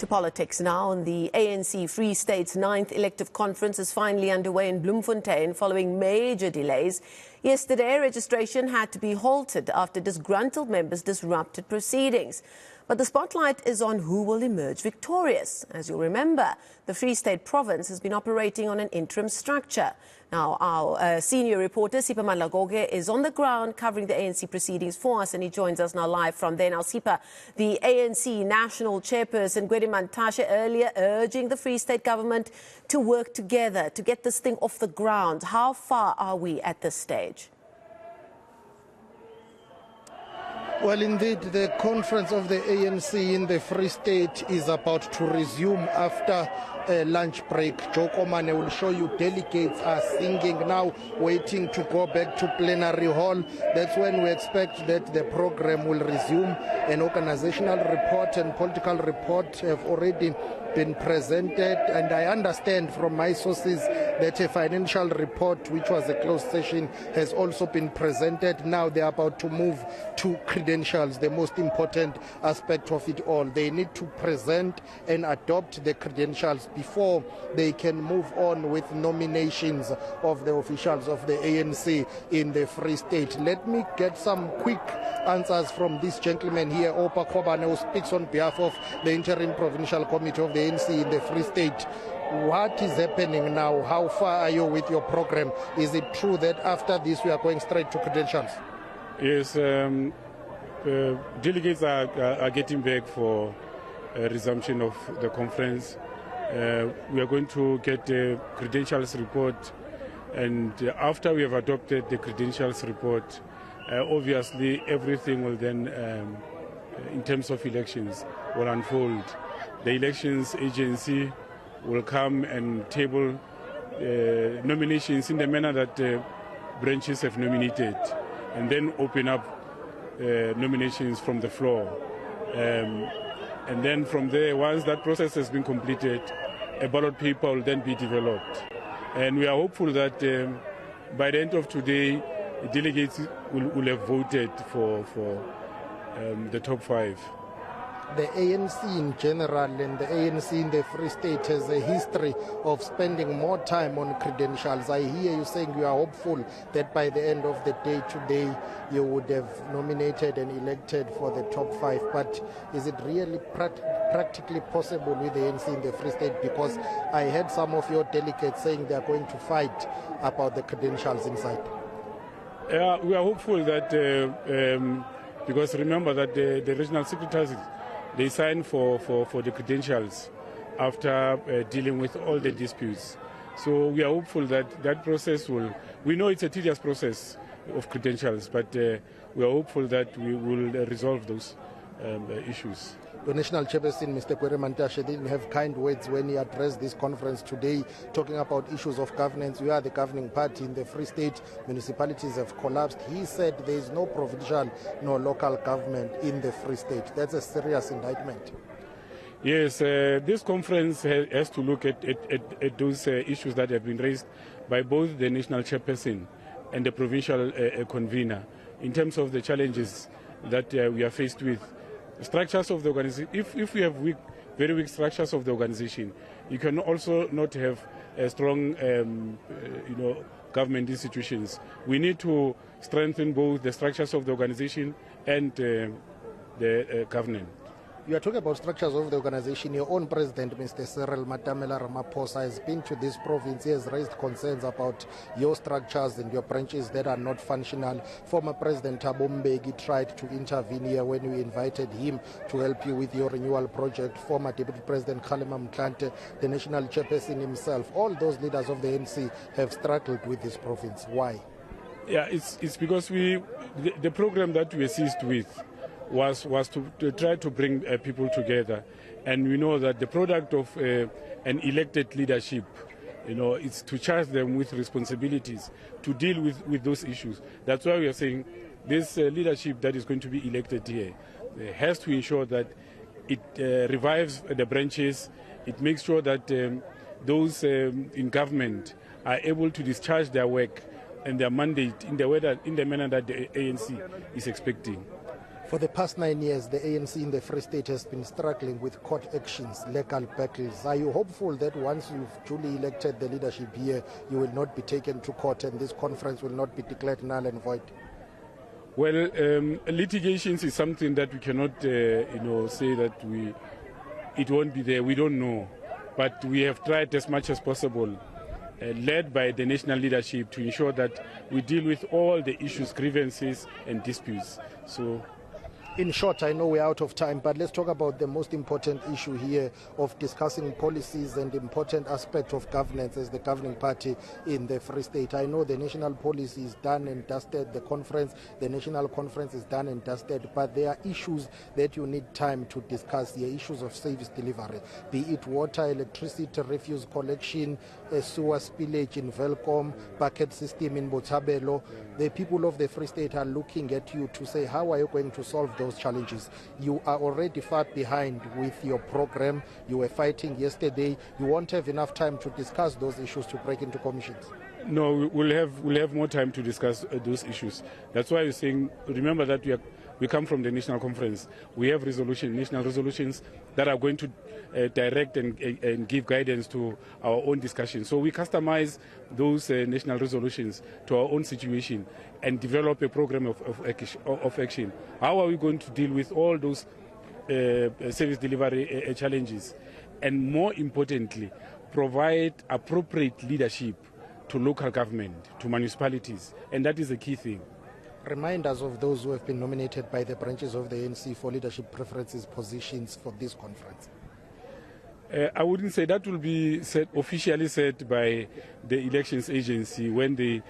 To politics now, and the ANC Free State's 9th elective conference is finally underway in Bloemfontein following major delays. Yesterday, registration had to be halted after disgruntled members disrupted proceedings. But the spotlight is on who will emerge victorious. As you'll remember, the Free State province has been operating on an interim structure. Now, our senior reporter, Siphamandla Goge, is on the ground covering the ANC proceedings for us, and he joins us now live from there. Now, Sipa, the ANC National Chairperson, Mantashe, earlier urging the Free State government to work together to get this thing off the ground. How far are we at this stage? Well, indeed, the conference of the ANC in the Free State is about to resume after a lunch break. Joe Komane will show you delegates are singing now, waiting to go back to plenary hall. That's when we expect that the program will resume. An organizational report and political report have already been presented, and I understand from my sources that a financial report, which was a closed session, has also been presented. Now they are about to move to credentials, the most important aspect of it all. They need to present and adopt the credentials before they can move on with nominations of the officials of the ANC in the Free State. Let me get some quick answers from this gentleman here, Opa Kobane, who speaks on behalf of the Interim Provincial Committee of the ANC in the Free State. What is happening now? How far are you with your program? Is it true that after this we are going straight to credentials? Yes, delegates are getting back for resumption of the conference. We are going to get a credentials report, and after we have adopted the credentials report, obviously everything will then, in terms of elections, will unfold. The elections agency will come and table nominations in the manner that branches have nominated, and then open up nominations from the floor. And then from there, once that process has been completed, a ballot paper will then be developed. And we are hopeful that by the end of today, delegates will have voted for the top 5. The ANC in general and the ANC in the Free State has a history of spending more time on credentials. I hear you saying you are hopeful that by the end of the day today you would have nominated and elected for the top 5. But is it really practically possible with the ANC in the Free State? Because I heard some of your delegates saying they are going to fight about the credentials inside. We are hopeful that, because remember that the regional secretaries, they signed for the credentials after dealing with all the disputes. So we are hopeful that that process will, we know it's a tedious process of credentials, but we are hopeful that we will resolve those issues. The National Chairperson, Mr. Mantashe, didn't have kind words when he addressed this conference today, talking about issues of governance. We are the governing party in the Free State. Municipalities have collapsed. He said there is no provincial nor local government in the Free State. That's a serious indictment. Yes, this conference has to look at those issues that have been raised by both the National Chairperson and the provincial convener in terms of the challenges that we are faced with. Structures of the organization, if we have very weak structures of the organization, you can also not have a strong government institutions. We need to strengthen both the structures of the organization and the governance. You are talking about structures of the organization. Your own president, Mr. Cyril Matamela Ramaphosa, has been to this province. He has raised concerns about your structures and your branches that are not functional. Former President Thabo Mbeki tried to intervene here when we invited him to help you with your renewal project. Former Deputy President Kgalema Motlanthe, the National Chairperson himself, all those leaders of the ANC have struggled with this province. Why? Yeah, it's because the program that we assist with was to try to bring people together, and we know that the product of an elected leadership, it's to charge them with responsibilities to deal with those issues. That's why we are saying this leadership that is going to be elected here has to ensure that it revives the branches. It makes sure that those in government are able to discharge their work and their mandate in the manner that the ANC is expecting. For the past 9 years, the ANC in the Free State has been struggling with court actions, legal battles. Are you hopeful that once you've duly elected the leadership here, you will not be taken to court and this conference will not be declared null and void? Well, litigations is something that we cannot, say that it won't be there. We don't know. But we have tried as much as possible, led by the national leadership, to ensure that we deal with all the issues, grievances and disputes. So, in short, I know we're out of time, but let's talk about the most important issue here of discussing policies and important aspect of governance as the governing party in the Free State. I know the national policy is done and dusted, the national conference is done and dusted, but there are issues that you need time to discuss here, issues of service delivery, be it water, electricity, refuse collection, sewer spillage in Velcom, bucket system in Botshabelo. The people of the Free State are looking at you to say, how are you going to solve those challenges? You are already far behind with your program. You were fighting yesterday. You won't have enough time to discuss those issues to break into commissions. No, we'll have more time to discuss those issues. That's why we're saying, remember that we come from the national conference. We have national resolutions that are going to direct and give guidance to our own discussion. So we customize those national resolutions to our own situation and develop a program of action. How are we going to deal with all those service delivery challenges? And more importantly, provide appropriate leadership to local government, to municipalities, and that is the key thing. Remind us of those who have been nominated by the branches of the ANC for leadership preferences positions for this conference. I wouldn't say that will be officially said by the elections agency when they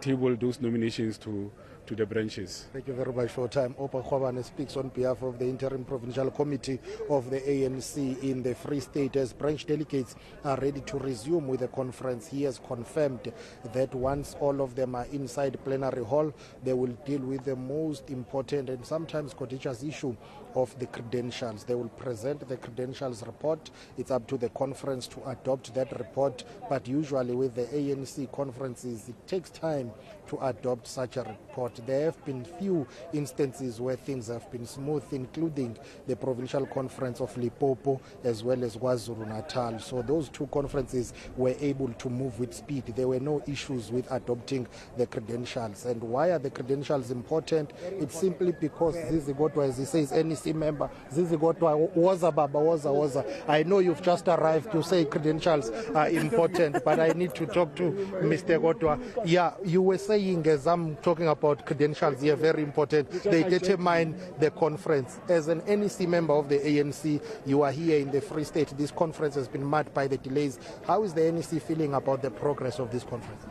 table those nominations to the branches. Thank you very much for your time. Opa Khwabane speaks on behalf of the Interim Provincial Committee of the ANC in the Free State. As branch delegates are ready to resume with the conference, he has confirmed that once all of them are inside plenary hall, they will deal with the most important and sometimes contentious issue of the credentials. They will present the credentials report. It's up to the conference to adopt that report, but usually with the ANC conferences, it takes time to adopt such a report. There have been few instances where things have been smooth, including the Provincial Conference of Limpopo as well as KwaZulu-Natal. So those two conferences were able to move with speed. There were no issues with adopting the credentials. And why are the credentials important? It's simply because Zizi Godwa, as he says, NEC member, Zizi Godwa, waza baba, waza. I know you've just arrived to say credentials are important, but I need to talk to Mr. Godwa. Yeah, you were saying, as I'm talking about credentials here, very important. They determine the conference. As an NEC member of the ANC, you are here in the Free State. This conference has been marked by the delays. How is the NEC feeling about the progress of this conference?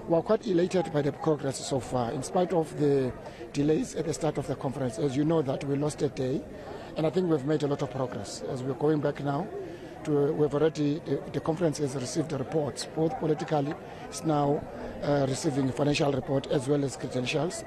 We're quite elated by the progress so far, in spite of the delays at the start of the conference. As you know that we lost a day, and I think we've made a lot of progress. As we're going back now, the conference has received the reports, both politically, it's now receiving financial report as well as credentials.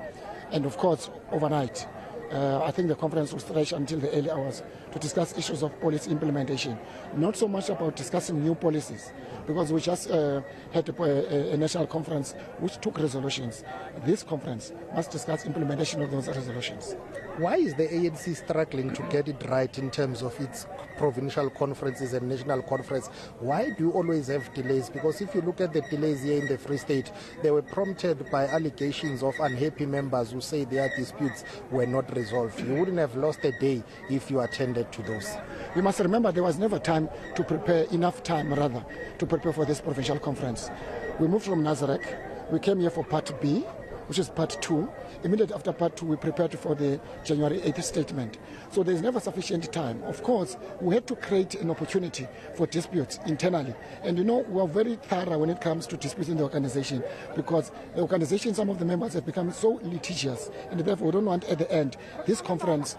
And of course, overnight, I think the conference will stretch until the early hours to discuss issues of policy implementation. Not so much about discussing new policies, because we just had a national conference which took resolutions. This conference must discuss implementation of those resolutions. Why is the ANC struggling to get it right in terms of its provincial conferences and national conference? Why do you always have delays? Because if you look at the delays here in the Free State, they were prompted by allegations of unhappy members who say their disputes were not resolved. You wouldn't have lost a day if you attended to those. You must remember there was never time to prepare, enough time rather, to prepare for this provincial conference. We moved from Nazareth. We came here for Part B, which is Part 2. Immediately after Part 2, we prepared for the January 8th statement. So there's never sufficient time. Of course, we had to create an opportunity for disputes internally. And you know, we're very thorough when it comes to disputes in the organization, because the organization, some of the members have become so litigious, and therefore we don't want at the end this conference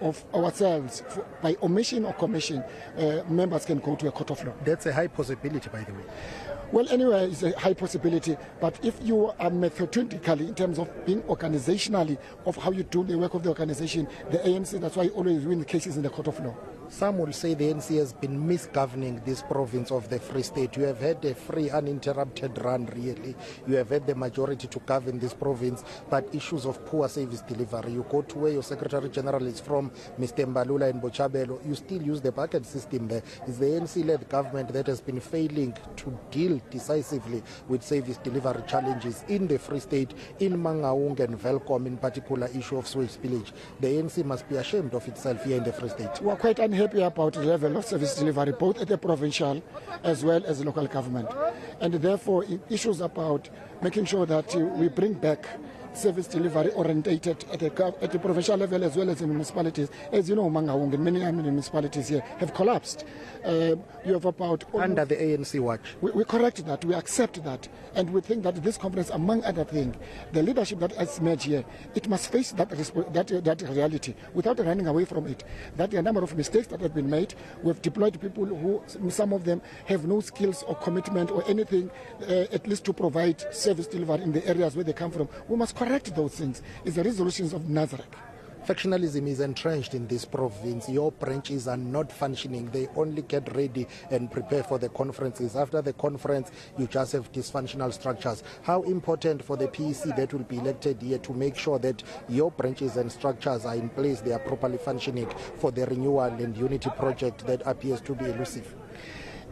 of ourselves, by omission or commission, members can go to a court of law. That's a high possibility, by the way. Well, anyway, it's a high possibility, but if you are methodically in terms of being organizationally of how you do the work of the organization, the ANC, that's why you always win cases in the court of law. Some will say the ANC has been misgoverning this province of the Free State. You have had a free, uninterrupted run, really. You have had the majority to govern this province, but issues of poor service delivery. You go to where your Secretary General is from, Mr. Mbalula and Bochabelo, you still use the bucket system there. It's the ANC-led government that has been failing to deal decisively with service delivery challenges in the Free State, in Mangaung and Velcom, in particular issue of sewage spillage. The ANC must be ashamed of itself here in the Free State. We are quite unhappy about the level of service delivery, both at the provincial as well as the local government. And therefore, issues about making sure that we bring back service delivery orientated at the provincial level as well as in municipalities. As you know, Mangaung and many municipalities here have collapsed. You have about... Under the ANC watch. We correct that, we accept that, and we think that this conference, among other things, the leadership that has emerged here, it must face that reality without running away from it. That there are a number of mistakes that have been made. We've deployed people who, some of them, have no skills or commitment or anything, at least to provide service delivery in the areas where they come from. We must correct those things. It's the resolutions of Nazareth. Factionalism is entrenched in this province. Your branches are not functioning. They only get ready and prepare for the conferences. After the conference, you just have dysfunctional structures. How important for the PEC that will be elected here to make sure that your branches and structures are in place, they are properly functioning for the renewal and unity project that appears to be elusive?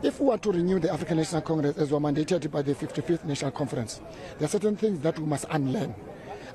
If we are to renew the African National Congress as we are mandated by the 55th National Conference, there are certain things that we must unlearn.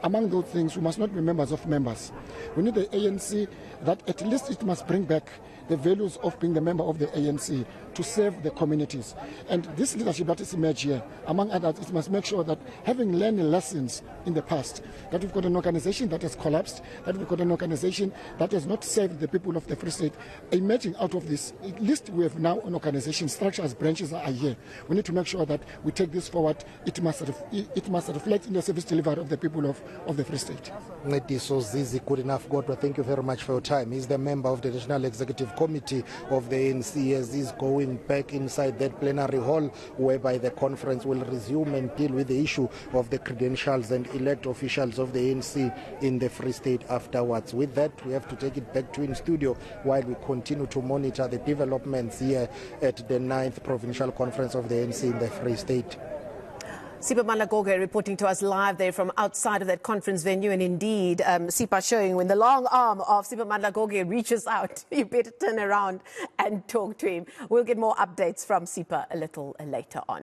Among those things, we must not be members of members. We need the ANC that at least it must bring back the values of being the member of the ANC to serve the communities. And this leadership that is emerged here, among others, it must make sure that having learned lessons in the past, that we've got an organization that has collapsed, that we've got an organization that has not served the people of the Free State. Emerging out of this, at least we have now an organization, structures, branches are here. We need to make sure that we take this forward. It must reflect in the service delivery of the people of the Free State. Good enough, Godwa. Thank you very much for your time. He's the member of the National Executive Committee of the ANC as he's going back inside that plenary hall whereby the conference will resume and deal with the issue of the credentials and elect officials of the ANC in the Free State afterwards. With that, we have to take it back to in studio while we continue to monitor the developments here at the 9th Provincial Conference of the ANC in the Free State. Siphamandla Goge reporting to us live there from outside of that conference venue. And indeed, Sipa showing when the long arm of Siphamandla Goge reaches out, you better turn around and talk to him. We'll get more updates from Sipa a little later on.